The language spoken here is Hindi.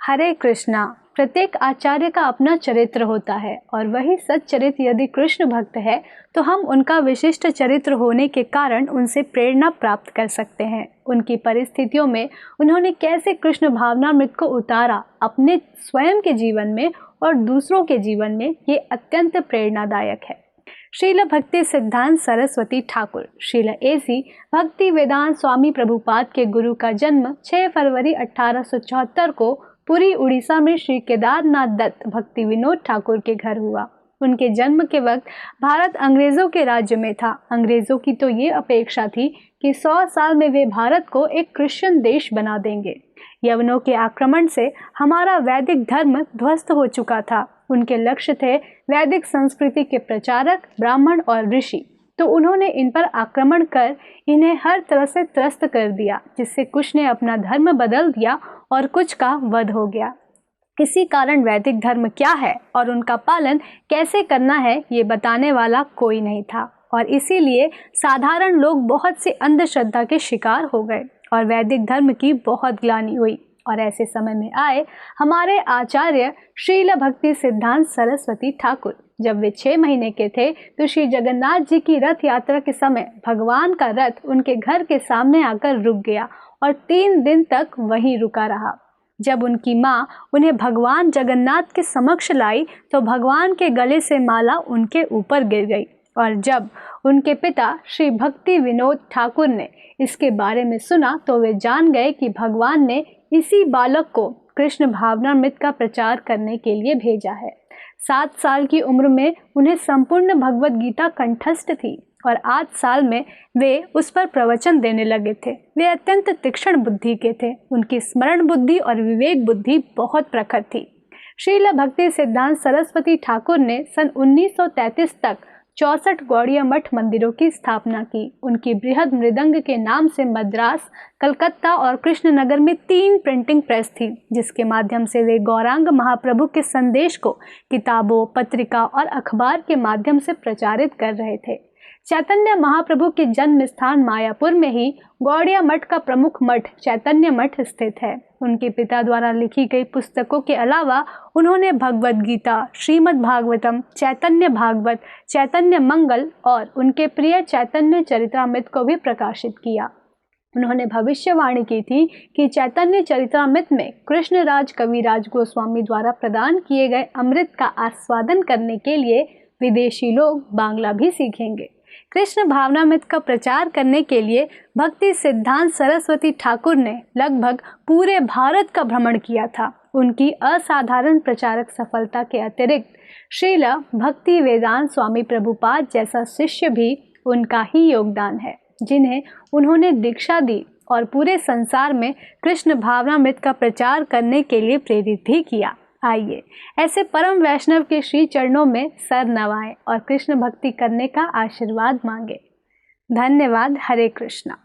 हरे कृष्णा। प्रत्येक आचार्य का अपना चरित्र होता है और वही सच्चरित्र यदि कृष्ण भक्त है तो हम उनका विशिष्ट चरित्र होने के कारण उनसे प्रेरणा प्राप्त कर सकते हैं। उनकी परिस्थितियों में उन्होंने कैसे कृष्ण भावनामृत को उतारा अपने स्वयं के जीवन में और दूसरों के जीवन में, ये अत्यंत प्रेरणादायक है। श्रील भक्ति सिद्धांत सरस्वती ठाकुर श्रील एसी भक्ति वेदांत स्वामी प्रभुपाद के गुरु का जन्म 6 फरवरी 1874 को पुरी उड़ीसा में श्री केदारनाथ दत्त भक्ति विनोद ठाकुर के घर हुआ। उनके जन्म के वक्त भारत अंग्रेजों के राज्य में था। अंग्रेजों की तो ये अपेक्षा थी कि 100 साल में वे भारत को एक क्रिश्चियन देश बना देंगे। यवनों के आक्रमण से हमारा वैदिक धर्म ध्वस्त हो चुका था। उनके लक्ष्य थे वैदिक संस्कृति के प्रचारक ब्राह्मण और ऋषि, तो उन्होंने इन पर आक्रमण कर इन्हें हर तरह से त्रस्त कर दिया, जिससे कुछ ने अपना धर्म बदल दिया और कुछ का वध हो गया। इसी कारण वैदिक धर्म क्या है और उनका पालन कैसे करना है ये बताने वाला कोई नहीं था और इसीलिए साधारण लोग बहुत सी अंधश्रद्धा के शिकार हो गए और वैदिक धर्म की बहुत ग्लानि हुई। और ऐसे समय में आए हमारे आचार्य श्रील भक्ति सिद्धांत सरस्वती ठाकुर। जब वे 6 महीने के थे तो श्री जगन्नाथ जी की रथ यात्रा के समय भगवान का रथ उनके घर के सामने आकर रुक गया और 3 दिन तक वहीं रुका रहा। जब उनकी माँ उन्हें भगवान जगन्नाथ के समक्ष लाई तो भगवान के गले से माला उनके ऊपर गिर गई और जब उनके पिता श्री भक्ति विनोद ठाकुर ने इसके बारे में सुना तो वे जान गए कि भगवान ने इसी बालक को कृष्ण भावनामृत का प्रचार करने के लिए भेजा है। 7 साल की उम्र में उन्हें संपूर्ण भगवत गीता कंठस्थ थी और 8 साल में वे उस पर प्रवचन देने लगे थे। वे अत्यंत तीक्ष्ण बुद्धि के थे। उनकी स्मरण बुद्धि और विवेक बुद्धि बहुत प्रखर थी। श्रील भक्ति सिद्धांत सरस्वती ठाकुर ने सन 1933 तक 64 गौड़ीय मठ मंदिरों की स्थापना की। उनकी बृहद मृदंग के नाम से मद्रास, कलकत्ता और कृष्णनगर में 3 प्रिंटिंग प्रेस थी, जिसके माध्यम से वे गौरांग महाप्रभु के संदेश को किताबों, पत्रिका और अखबार के माध्यम से प्रचारित कर रहे थे। चैतन्य महाप्रभु के जन्म स्थान मायापुर में ही गौड़िया मठ का प्रमुख मठ चैतन्य मठ स्थित है। उनके पिता द्वारा लिखी गई पुस्तकों के अलावा उन्होंने भगवद गीता, श्रीमद् भागवतम, चैतन्य भागवत, चैतन्य मंगल और उनके प्रिय चैतन्य चरित्रामृत को भी प्रकाशित किया। उन्होंने भविष्यवाणी की थी कि चैतन्य चरित्रामृत में कृष्णराज कविराज गोस्वामी द्वारा प्रदान किए गए अमृत का आस्वादन करने के लिए विदेशी लोग बांग्ला भी सीखेंगे। कृष्ण भावनामृत का प्रचार करने के लिए भक्ति सिद्धांत सरस्वती ठाकुर ने लगभग पूरे भारत का भ्रमण किया था। उनकी असाधारण प्रचारक सफलता के अतिरिक्त श्रील भक्ति वेदांत स्वामी प्रभुपाद जैसा शिष्य भी उनका ही योगदान है, जिन्हें उन्होंने दीक्षा दी और पूरे संसार में कृष्ण भावनामृत का प्रचार करने के लिए प्रेरित भी किया। आइए ऐसे परम वैष्णव के श्री चरणों में सर नवाएं और कृष्ण भक्ति करने का आशीर्वाद मांगे। धन्यवाद। हरे कृष्णा।